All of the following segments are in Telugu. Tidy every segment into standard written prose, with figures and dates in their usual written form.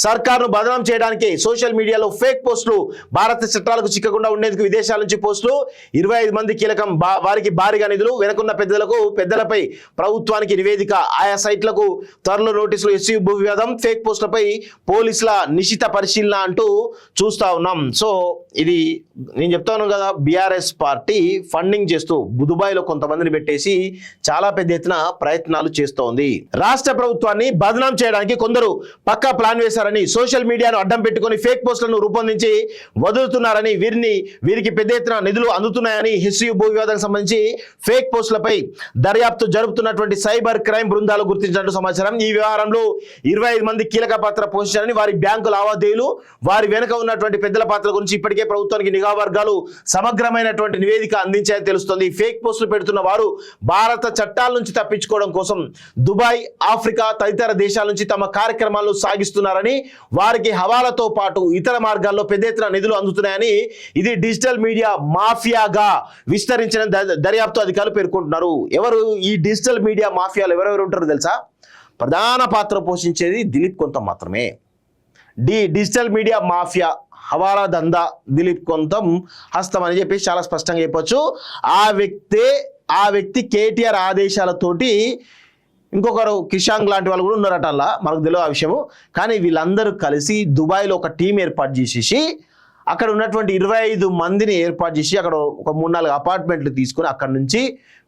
సర్కార్ను బదనాం చేయడానికి సోషల్ మీడియాలో ఫేక్ పోస్టులు, భారత చట్టాలకు చిక్కకుండా ఉండేందుకు విదేశాల నుంచి పోస్టులు, 25 మంది కీలకం, వారికి భారీగా నిధులు, వెనుకున్న పెద్దలపై ప్రభుత్వానికి నివేదిక, ఆయా సైట్లకు త్వరలో నోటీసులు, ఎస్యూ భూ వివాదం, ఫేక్ పోస్టులపై పోలీసుల నిశిత పరిశీలన అంటూ చూస్తా ఉన్నాం. సో ఇది నేను చెప్తాను కదా, బీఆర్ఎస్ పార్టీ ఫండింగ్ చేస్తూ దుబాయ్లో కొంతమందిని పెట్టేసి చాలా పెద్ద ఎత్తున ప్రయత్నాలు చేస్తోంది. రాష్ట్ర ప్రభుత్వాన్ని బదనాం చేయడానికి కొందరు పక్కా ప్లాన్ వేశారని, సోషల్ మీడియాను అడ్డం పెట్టుకుని ఫేక్ పోస్టులను రూపొందించి వదులుతున్నారని, వీరికి పెద్ద ఎత్తున నిధులు అందుతున్నాయని, ఎస్యూ భూ వివాదానికి సంబంధించి ఫేక్ పోస్టులపై దర్యాప్తు జరుపుతున్నటువంటి సైబర్ క్రైమ్ బృందాలు గుర్తించినట్టు సమాచారం. ఈ వ్యవహారంలో 25 మంది కీలక పాత్ర పోషించారని, వారి బ్యాంకు లావాదేవీలు, వారి వెనుక ఉన్నటువంటి పెద్దల పాత్ర గురించి ఇప్పటికే ప్రభుత్వానికి నిఘా వర్గాలు సమగ్రమైనటువంటి నివేదిక అందించాయని తెలుస్తోంది. ఫేక్ పోస్టులు పెడుతున్న వారు భారత చట్టాల నుంచి తప్పించుకోవడం కోసం దుబాయ్, ఆఫ్రికా తదితర దేశాల నుంచి తమ కార్యక్రమాలను సాగిస్తున్నారని, వారికి హవాలాతో పాటు ఇతర మార్గాల్లో పెద్ద ఎత్తున నిధులు అందుతున్నాయని, ఇది డిజిటల్ మీడియా మాఫియాగా విస్తరించిన దర్యాప్తు అధికారులు పేర్కొంటున్నారు. ఎవరు ఈ డిజిటల్ మీడియా మాఫియాలు ఎవరెవరు ఉంటారో తెలుసా? ప్రధాన పాత్ర పోషించేది దిలీప్ కొంతం మాత్రమే. డిజిటల్ మీడియా మాఫియా హవాలా దందా దిలీప్ కొంతం హస్తం అని చెప్పేసి చాలా స్పష్టంగా చెప్పొచ్చు. ఆ వ్యక్తి కేటీఆర్ ఆదేశాలతోటి ఇంకొకరు కిషాంగ్ లాంటి వాళ్ళు కూడా ఉన్నారట, అలా మనకు తెలియదు ఆ విషయము. కానీ వీళ్ళందరూ కలిసి దుబాయ్లో ఒక టీం ఏర్పాటు చేసేసి అక్కడ ఉన్నటువంటి 25 మందిని ఏర్పాటు చేసి అక్కడ ఒక 3-4 అపార్ట్మెంట్లు తీసుకొని అక్కడ నుంచి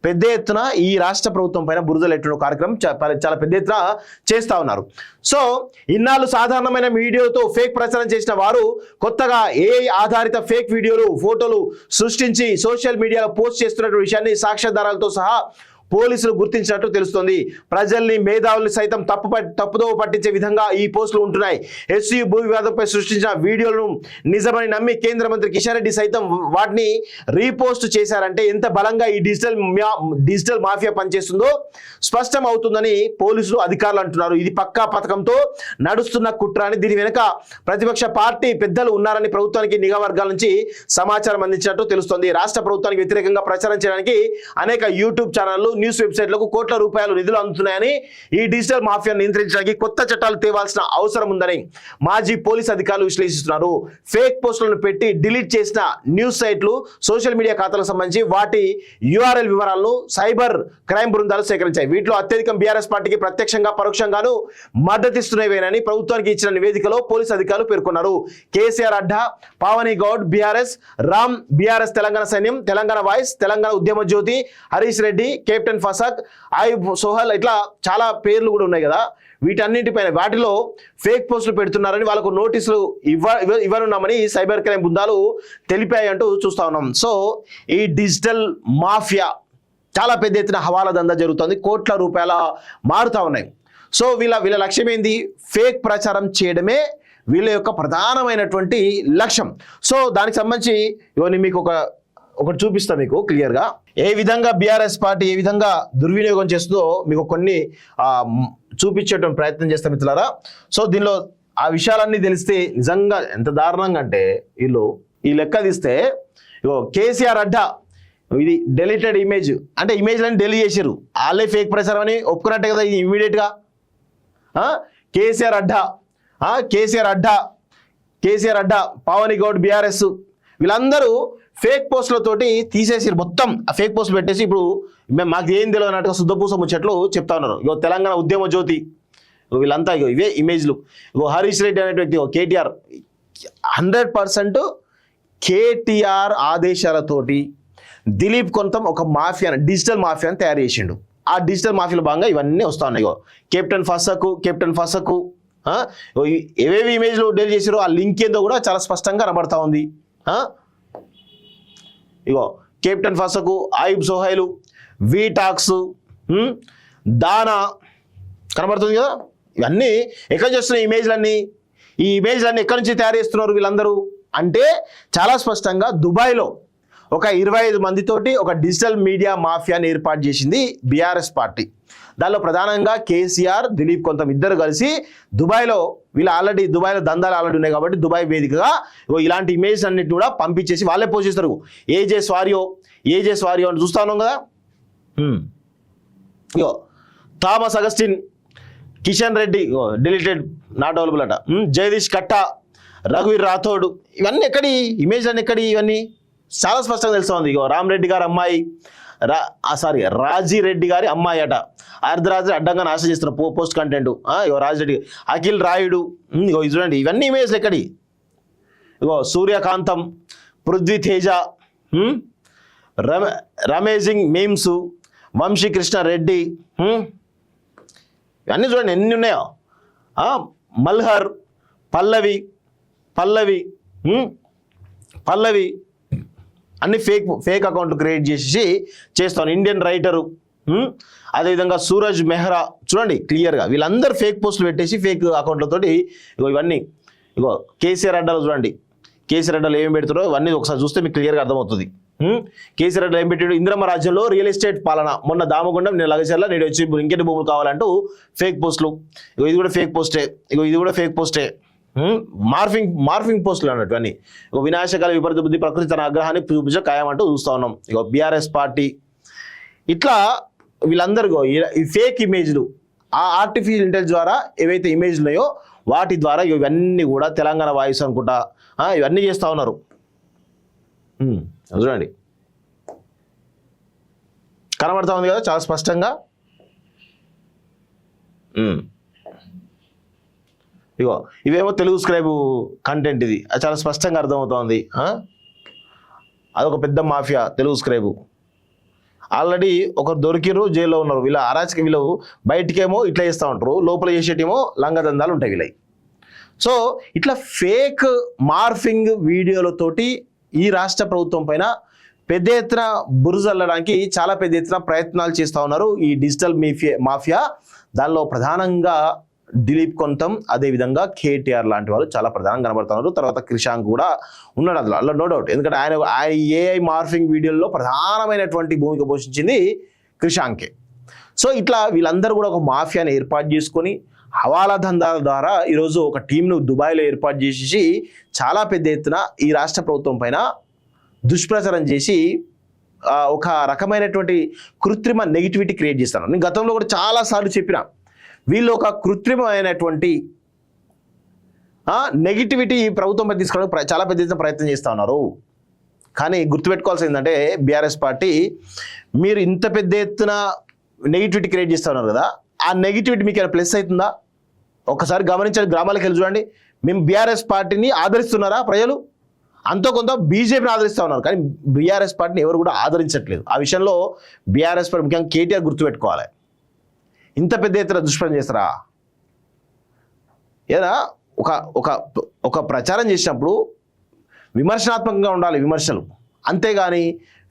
పెద్ద ఎత్తున ఈ రాష్ట్ర ప్రభుత్వం పైన బురదలు ఎట్టిన కార్యక్రమం చాలా పెద్ద ఎత్తున చేస్తూ ఉన్నారు. సో ఇన్నాళ్ళు సాధారణమైన వీడియోతో ఫేక్ ప్రచారం చేసిన వారు కొత్తగా ఏఐ ఆధారిత ఫేక్ వీడియోలు, ఫోటోలు సృష్టించి సోషల్ మీడియాలో పోస్ట్ చేస్తున్న విషయాన్ని సాక్ష్యాధారాలతో సహా పోలీసులు గుర్తించినట్టు తెలుస్తోంది. ప్రజల్ని, మేధావుల్ని సైతం తప్పుదోవ పట్టించే విధంగా ఈ పోస్టులు ఉంటున్నాయి. ఎస్యూ భూ వివాదంపై సృష్టించిన వీడియోలను నిజమని నమ్మి కేంద్ర మంత్రి కిషన్ రెడ్డి సైతం వాటిని రీపోస్ట్ చేశారంటే ఎంత బలంగా ఈ డిజిటల్ మాఫియా పనిచేస్తుందో స్పష్టం అవుతుందని పోలీసులు అధికారులు అంటున్నారు. ఇది పక్కా పథకంతో నడుస్తున్న కుట్ర అని, దీని వెనుక ప్రతిపక్ష పార్టీ పెద్దలు ఉన్నారని ప్రభుత్వానికి నిఘా వర్గాల నుంచి సమాచారం అందించినట్టు తెలుస్తోంది. రాష్ట్ర ప్రభుత్వానికి వ్యతిరేకంగా ప్రచారం చేయడానికి అనేక యూట్యూబ్ ఛానళ్లు, న్యూస్ వెబ్సైట్లకు కోట్ల రూపాయలు నిధులు అందుతున్నాయని, ఈ డిజిటల్ మాఫియాను నియంత్రించడానికి కొత్త చట్టాలు తేవాల్సిన అవసరం ఉందని మాజీ పోలీస్ అధికారులు విశ్లేషిస్తున్నారు. ఫేక్ పోస్టులను పెట్టి డిలీట్ చేసిన న్యూస్ సైట్లు, సోషల్ మీడియా ఖాతాలకు సంబంధించి వాటి URL వివరాలను సైబర్ క్రైమ్ బృందాలు సేకరించాయి. వీటిలో అత్యధికం బీఆర్ఎస్ పార్టీకి ప్రత్యక్షంగా పరోక్షంగాను మద్దతిస్తున్నవేనని ప్రభుత్వానికి ఇచ్చిన నివేదికలో పోలీసు అధికారులు పేర్కొన్నారు. కేసీఆర్ అడ్డా, పావని గౌడ్ బీఆర్ఎస్, రామ్ బీఆర్ఎస్, తెలంగాణ సైన్యం, తెలంగాణ వాయిస్, తెలంగాణ ఉద్యమ జ్యోతి, హరీష్ రెడ్డి, కెప్టెన్ ఫసక్, ఆయుబ్ సోహల్, ఇట్లా చాలా పేర్లు కూడా ఉన్నాయి కదా. వీటన్నింటిపైన వాటిలో ఫేక్ పోస్టులు పెడుతున్నారని, వాళ్ళకు నోటీసులు ఇవ్వనున్నామని సైబర్ క్రైమ్ బృందాలు తెలిపాయి అంటూ చూస్తా ఉన్నాం. సో ఈ డిజిటల్ మాఫియా చాలా పెద్ద ఎత్తున హవాలా దందా జరుగుతుంది, కోట్ల రూపాయల మారుతా ఉన్నాయి. సో వీళ్ళ లక్ష్యం ఏంది? ఫేక్ ప్రచారం చేయడమే వీళ్ళ యొక్క ప్రధానమైనటువంటి లక్ష్యం. సో దానికి సంబంధించి ఇవన్నీ మీకు ఒకటి చూపిస్తా మీకు క్లియర్గా, ఏ విధంగా బీఆర్ఎస్ పార్టీ ఏ విధంగా దుర్వినియోగం చేస్తుందో మీకు కొన్ని చూపించేటువంటి ప్రయత్నం చేస్తాం మిత్రులారా. సో దీనిలో ఆ విషయాలన్నీ తెలిస్తే నిజంగా ఎంత దారుణంగా అంటే, వీళ్ళు ఈ లెక్క తీస్తే కేసీఆర్ అడ్డా, ఇది డెలిటెడ్ ఇమేజ్ అంటే ఇమేజ్లన్నీ డెలీట్ చేసారు, వాళ్ళే ఫేక్ ప్రచారం అని ఒప్పుకున్నట్టే కదా ఇది ఇమీడియట్గా. కేసీఆర్ అడ్డా, పావని గౌడ్ బీఆర్ఎస్, వీళ్ళందరూ ఫేక్ పోస్టులతోటి తీసేసారు. మొత్తం ఆ ఫేక్ పోస్టులు పెట్టేసి ఇప్పుడు మాకు ఏం తెలియదు అన్నట్టుగా శుద్ధపూస ముచ్చట్లు చెప్తా ఉన్నారు. తెలంగాణ ఉద్యమ జ్యోతి, వీళ్ళంతా ఇవే ఇమేజ్లు. హరీష్ రెడ్డి అనే వ్యక్తి, కేటీఆర్ 100% కేటీఆర్ ఆదేశాలతోటి దిలీప్ కొంతం ఒక మాఫియాని, డిజిటల్ మాఫియాని తయారు చేసిండు. ఆ డిజిటల్ మాఫియాలో భాగంగా ఇవన్నీ వస్తూ ఉన్నాయి. కెప్టెన్ ఫసకు ఏవేవి ఇమేజ్లు డెలిట్ చేసారో ఆ లింక్ ఏందో కూడా చాలా స్పష్టంగా కనబడతా ఉంది. కెప్టెన్ ఫసకు, ఆయుబ్ సోహైలు, వీటాక్స్, దానా కనబడుతుంది కదా. ఇవన్నీ ఎక్కడ చేస్తున్నాయి ఇమేజ్లన్నీ? ఈ ఇమేజ్లన్నీ ఎక్కడి నుంచి తయారు చేస్తున్నారు వీళ్ళందరూ అంటే చాలా స్పష్టంగా దుబాయ్లో ఒక 25 మందితోటి ఒక డిజిటల్ మీడియా మాఫియాని ఏర్పాటు చేసింది బీఆర్ఎస్ పార్టీ. దానిలో ప్రధానంగా కేసీఆర్, దిలీప్ కొంతం ఇద్దరు కలిసి దుబాయ్లో, వీళ్ళు దుబాయ్లో దందాలు ఆల్రెడీ ఉన్నాయి కాబట్టి దుబాయ్ వేదికగా ఇలాంటి ఇమేజ్ అన్నిటిని కూడా పంపించేసి వాళ్ళే పోస్ట్ చేస్తారు. ఏజే స్వారియో అని చూస్తా ఉన్నాం కదా. Thomas Augustine, Kishan Reddy deleted not available అట. జగదీష్ కట్టా, రఘువీర్ రాథోడ్, ఇవన్నీ ఎక్కడి ఇమేజ్ అని ఎక్కడి ఇవన్నీ చాలా స్పష్టంగా తెలుస్తూ ఉంది. ఇగో రామరెడ్డి గారి అమ్మాయి రాజిరెడ్డి గారి అమ్మాయి అట అర్ధరాత్రి అడ్డంగా నాశనం చేస్తున్న పోస్ట్ కంటెంట్. ఇగో రాజిరెడ్డి, అఖిల్ రాయుడు, ఇగో చూడండి ఇవన్నీ ఇమేజ్లు ఎక్కడి. ఇగో సూర్యకాంతం, పృథ్వీ తేజ, రమేజింగ్ మీమ్స్, వంశీకృష్ణ రెడ్డి, ఇవన్నీ చూడండి ఎన్ని ఉన్నాయో. మల్హర్, పల్లవి అన్ని ఫేక్ అకౌంట్లు క్రియేట్ చేసేసి చేస్తాను. ఇండియన్ రైటరు, అదేవిధంగా సూరజ్ మెహ్రా, చూడండి క్లియర్గా వీళ్ళందరూ ఫేక్ పోస్టులు పెట్టేసి ఫేక్ అకౌంట్లతోటి ఇగో ఇవన్నీ. ఇగో కేసీఆర్ అడ్డాలు చూడండి, కేసీఆర్ అడ్డాలు ఏం పెడతారో ఇవన్నీ ఒకసారి చూస్తే మీకు క్లియర్గా అర్థమవుతుంది. కేసీఆర్ అడ్డాలు ఏం పెట్టాడు, ఇందిరమ్మ రాజ్యంలో రియల్ ఎస్టేట్ పాలన, మొన్న దామగుండం నేను లగచర్ల నేడు వచ్చి ఇంకెన్ని భూములు కావాలంటూ ఫేక్ పోస్టులు. ఇగో ఇది కూడా ఫేక్ పోస్టే, ఇగో ఇది కూడా ఫేక్ పోస్టే. మార్ఫింగ్ పోస్టులు అన్నట్టు అన్ని. ఇక వినాశకాల విపరీత బుద్ధి ప్రకృతి తన ఆగ్రహాన్ని చూపించ ఖాయమంటూ చూస్తూ ఉన్నాం. ఇక బీఆర్ఎస్ పార్టీ ఇట్లా వీళ్ళందరూ ఈ ఫేక్ ఇమేజ్లు ఆ ఆర్టిఫిషియల్ ఇంటెలిజెన్స్ ద్వారా ఏవైతే ఇమేజ్లు ఉన్నాయో వాటి ద్వారా ఇవన్నీ కూడా తెలంగాణ వాయిస్ అనుకుంటా ఇవన్నీ చేస్తూ ఉన్నారు. చూడండి కనబడతా ఉంది కదా చాలా స్పష్టంగా. ఇగో ఇవేమో తెలుగు స్క్రైబ్ కంటెంట్, ఇది చాలా స్పష్టంగా అర్థమవుతోంది. అదొక పెద్ద మాఫియా తెలుగు స్క్రైబు. ఆల్రెడీ ఒకరు దొరికిరు, జైల్లో ఉన్నారు. వీళ్ళ అరాచక వీళ్ళు బయటికేమో ఇట్లా చేస్తూ ఉంటారు, లోపల చేసేటేమో లంగదందాలు ఉంటాయి వీళ్ళవి. సో ఇట్లా ఫేక్ మార్ఫింగ్ వీడియోలతోటి ఈ రాష్ట్ర ప్రభుత్వం పైన పెద్ద ఎత్తున బురజల్లడానికి చాలా పెద్ద ఎత్తున ప్రయత్నాలు చేస్తూ ఉన్నారు ఈ డిజిటల్ మాఫియా. దానిలో ప్రధానంగా దిలీప్ కొంతం, అదేవిధంగా కేటీఆర్ లాంటి వాళ్ళు చాలా ప్రధానంగా కనబడుతున్నారు. తర్వాత క్రిషాంక్ కూడా ఉన్నాడు అందులో నో డౌట్. ఎందుకంటే ఆయన ఏఐ మార్ఫింగ్ వీడియోల్లో ప్రధానమైనటువంటి భూమిక పోషించింది క్రిషాంకే. సో ఇట్లా వీళ్ళందరూ కూడా ఒక మాఫియాని ఏర్పాటు చేసుకొని హవాలా దందాల ద్వారా ఈరోజు ఒక టీంను దుబాయ్లో ఏర్పాటు చేసేసి చాలా పెద్ద ఎత్తున ఈ రాష్ట్ర ప్రభుత్వం పైన దుష్ప్రచారం చేసి ఒక రకమైనటువంటి కృత్రిమ నెగిటివిటీ క్రియేట్ చేస్తాను. నేను గతంలో కూడా చాలాసార్లు చెప్పిన, వీళ్ళు ఒక కృత్రిమమైనటువంటి నెగిటివిటీ ప్రభుత్వం పై తీసుకోవడానికి చాలా పెద్ద ఎత్తున ప్రయత్నం చేస్తూ ఉన్నారు. కానీ గుర్తుపెట్టుకోవాల్సింది ఏంటంటే బీఆర్ఎస్ పార్టీ మీరు ఇంత పెద్ద ఎత్తున నెగిటివిటీ క్రియేట్ చేస్తూ ఉన్నారు కదా, ఆ నెగిటివిటీ మీకు ఏమైనా ప్లస్ అవుతుందా? ఒకసారి గమనించండి, గ్రామాలకు వెళ్ళి చూడండి. మేము బీఆర్ఎస్ పార్టీని ఆదరిస్తున్నారా ప్రజలు? అంతో కొంత బీజేపీని ఆదరిస్తూ ఉన్నారు, కానీ బీఆర్ఎస్ పార్టీని ఎవరు కూడా ఆదరించట్లేదు. ఆ విషయంలో బీఆర్ఎస్ పార్టీ ముఖ్యంగా కేటీఆర్ గుర్తుపెట్టుకోవాలి. ఇంత పెద్ద ఎత్తున దుష్ప్రచారం చేస్తారా? ఏదా ఒక ఒక ఒక ప్రచారం చేసినప్పుడు విమర్శనాత్మకంగా ఉండాలి విమర్శలు, అంతేగాని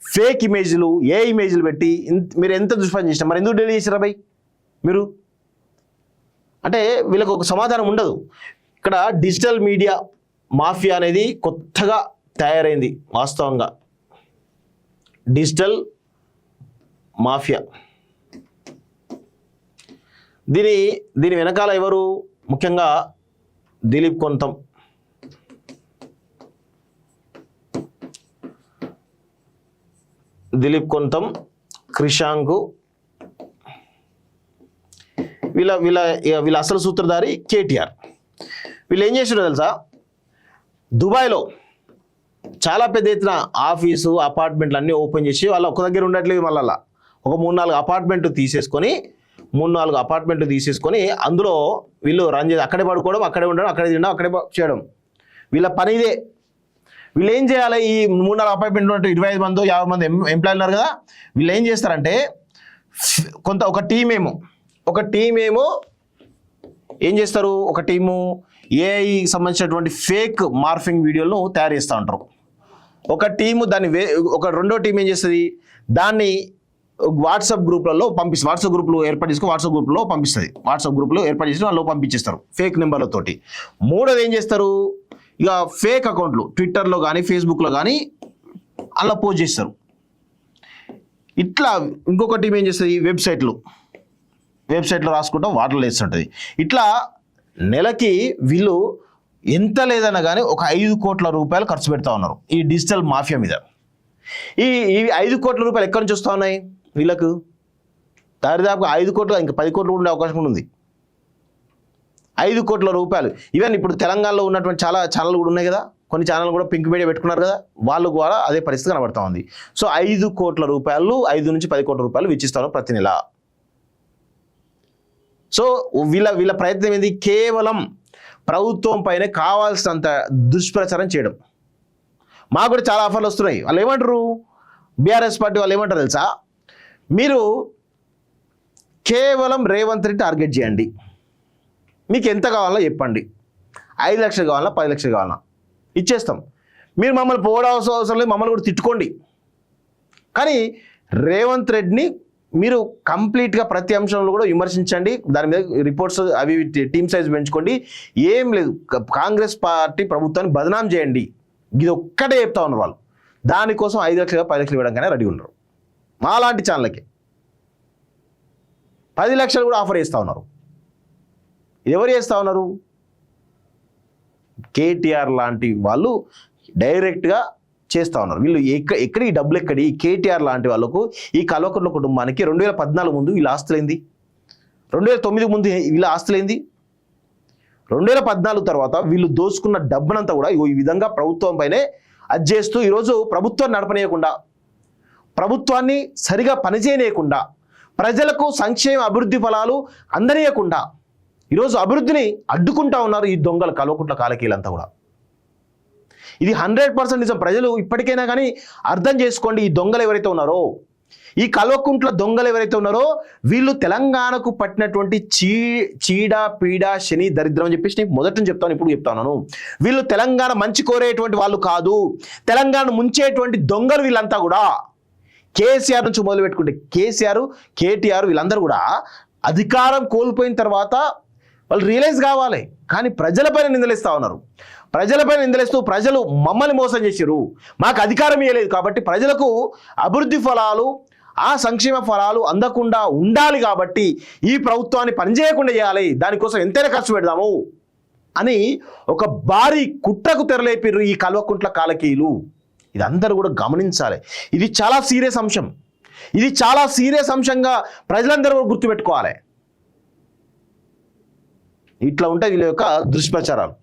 ఫేక్ ఇమేజ్లు ఏ ఇమేజ్లు పెట్టి మీరు ఎంత దుష్ప్రచారం చేసినా మరి ఎందుకు డిలీట్ చేసారా భయ్ మీరు? అంటే వీళ్ళకి ఒక సమాధానం ఉండదు. ఇక్కడ డిజిటల్ మీడియా మాఫియా అనేది కొత్తగా తయారైంది. వాస్తవంగా డిజిటల్ మాఫియా దీని వెనకాల ఎవరు? ముఖ్యంగా దిలీప్ కొంతం, క్రిషాంక్, వీళ్ళ అసలు సూత్రధారి కేటీఆర్. వీళ్ళు ఏం చేసారో తెలుసా? దుబాయ్లో చాలా పెద్ద ఎత్తున ఆఫీసు అపార్ట్మెంట్లు అన్నీ ఓపెన్ చేసి వాళ్ళు ఒక్క దగ్గర ఉండట్లేదు, మళ్ళా ఒక 3-4 అపార్ట్మెంట్లు తీసేసుకొని అందులో వీళ్ళు రన్ చేసి అక్కడే పడుకోవడం, అక్కడే ఉండడం, అక్కడే తినడం, అక్కడే చేయడం వీళ్ళ పని ఇదే. వీళ్ళు ఏం చేయాలి? ఈ 3-4 అపార్ట్మెంట్లు ఉంటే 25 మంది 50 మంది ఎంప్లాయీలు ఉన్నారు కదా, వీళ్ళు ఏం చేస్తారంటే ఒక టీం ఏమో ఏం చేస్తారు? ఒక టీము ఏఐ సంబంధించినటువంటి ఫేక్ మార్ఫింగ్ వీడియోలను తయారు చేస్తూ ఉంటారు. ఒక టీము దాన్ని రెండో టీం ఏం చేస్తుంది? దాన్ని వాట్సాప్ గ్రూప్లలో పంపిస్తుంది. వాట్సాప్ గ్రూప్లో ఏర్పాటు చేసుకుని వాట్సాప్ గ్రూప్లో ఏర్పాటు వాళ్ళు పంపించేస్తారు ఫేక్ నెంబర్లతోటి. మూడోది ఏం చేస్తారు? ఇక ఫేక్ అకౌంట్లు ట్విట్టర్లో కానీ ఫేస్బుక్లో కానీ అలా పోస్ట్ చేస్తారు. ఇట్లా ఇంకొక టీం ఏం చేస్తుంది? వెబ్సైట్లో రాసుకుంటాం, వాటిలో వేస్తుంటుంది. ఇట్లా నెలకి వీళ్ళు ఎంత లేదన్నా కానీ ఒక 5 కోట్ల రూపాయలు ఖర్చు పెడతా ఉన్నారు ఈ డిజిటల్ మాఫియా మీద. ఈ 5 కోట్ల రూపాయలు ఎక్కడి నుంచి వస్తూ ఉన్నాయి వీళ్ళకు? దాదాపుగా 5 కోట్లు, ఇంకా 10 కోట్లు ఉండే అవకాశం ఉంది. 5 కోట్ల రూపాయలు. ఈవెన్ ఇప్పుడు తెలంగాణలో ఉన్నటువంటి చాలా ఛానల్ కూడా ఉన్నాయి కదా, కొన్ని ఛానల్ కూడా పింక్ మీడియా పెట్టుకున్నారు కదా, వాళ్ళు కూడా అదే పరిస్థితి కనబడతా ఉంది. సో 5 కోట్ల రూపాయలు, 5 నుంచి 10 కోట్ల రూపాయలు వెచ్చిస్తారు ప్రతి నెల. సో వీళ్ళ ప్రయత్నం ఏంది? కేవలం ప్రభుత్వం పైన కావాల్సినంత దుష్ప్రచారం చేయడం. మాకు కూడా చాలా ఆఫర్లు వస్తున్నాయి. వాళ్ళు ఏమంటారు, బీఆర్ఎస్ పార్టీ వాళ్ళు ఏమంటారు తెలుసా, మీరు కేవలం రేవంత్ రెడ్డి టార్గెట్ చేయండి, మీకు ఎంత కావాలో చెప్పండి, 5 లక్షలు కావాలా 10 లక్షలు కావాలా ఇచ్చేస్తాం, మీరు మమ్మల్ని అవసరం లేదు, మమ్మల్ని కూడా తిట్టుకోండి, కానీ రేవంత్ రెడ్డిని మీరు కంప్లీట్గా ప్రతి అంశంలో కూడా విమర్శించండి, దాని మీద రిపోర్ట్స్ అవి టీమ్ సైజ్ పెంచుకోండి, ఏం లేదు, కాంగ్రెస్ పార్టీ ప్రభుత్వాన్ని బదనాం చేయండి, ఇది ఒక్కటే చెప్తా ఉన్నారు వాళ్ళు. దానికోసం 5 లక్షలు 10 లక్షలు ఇవ్వడం కానీ రెడీ ఉన్నారు. మాలాంటి ఛానళ్ళకి 10 లక్షలు కూడా ఆఫర్ చేస్తూ ఉన్నారు. ఎవరు చేస్తూ ఉన్నారు? కేటీఆర్ లాంటి వాళ్ళు డైరెక్ట్గా చేస్తూ ఉన్నారు. వీళ్ళు ఎక్కడ ఈ డబ్బులు ఎక్కడి? కేటీఆర్ లాంటి వాళ్ళకు, ఈ కల్వకుంట్ల కుటుంబానికి 2014 ముందు వీళ్ళ ఆస్తులైంది, 2009 ముందు వీళ్ళ ఆస్తులైంది, 2014 తర్వాత వీళ్ళు దోచుకున్న డబ్బునంతా కూడా ఈ విధంగా ప్రభుత్వం పైనే అది చేస్తూ ఈరోజు ప్రభుత్వాన్ని నడపనీయకుండా, ప్రభుత్వాన్ని సరిగా పనిచేయనీయకుండా, ప్రజలకు సంక్షేమ అభివృద్ధి ఫలాలు అందనీయకుండా ఈరోజు అభివృద్ధిని అడ్డుకుంటా ఉన్నారు ఈ దొంగల కల్వకుంట్ల కాలకీలంతా కూడా. ఇది 100% నిజం. ప్రజలు ఇప్పటికైనా కానీ అర్థం చేసుకోండి, ఈ దొంగలు ఎవరైతే ఉన్నారో, ఈ కల్వకుంట్ల దొంగలు ఎవరైతే ఉన్నారో, వీళ్ళు తెలంగాణకు పట్టినటువంటి చీడ పీడ శని దరిద్రం అని చెప్పేసి నేను మొదట చెప్తాను, ఇప్పుడు చెప్తాను. వీళ్ళు తెలంగాణ మంచి కోరేటువంటి వాళ్ళు కాదు, తెలంగాణ ముంచేటువంటి దొంగలు వీళ్ళంతా కూడా. కేసీఆర్ నుంచి మొదలు పెట్టుకుంటే కేసీఆర్, కేటీఆర్ వీళ్ళందరూ కూడా అధికారం కోల్పోయిన తర్వాత వాళ్ళు రియలైజ్ కావాలి, కానీ ప్రజలపైన నిందలేస్తూ ఉన్నారు. ప్రజలపైన నిందలేస్తూ ప్రజలు మమ్మల్ని మోసం చేశారు, మాకు అధికారం ఇవ్వలేదు కాబట్టి ప్రజలకు అభివృద్ధి ఫలాలు, ఆ సంక్షేమ ఫలాలు అందకుండా ఉండాలి కాబట్టి ఈ ప్రభుత్వాన్ని పనిచేయకుండా చేయాలి, దానికోసం ఎంతైనా ఖర్చు పెడదాము అని ఒక భారీ కుట్రకు తెరలేపిర్రు ఈ కల్వకుంట్ల కాలకీయులు. ఇది అందరూ కూడా గమనించాలి. ఇది చాలా సీరియస్ అంశం. ఇది చాలా సీరియస్ అంశంగా ప్రజలందరూ గుర్తుపెట్టుకోవాలి. ఇట్లా ఉంటాయి వీళ్ళ యొక్క దుష్ప్రచారాలు.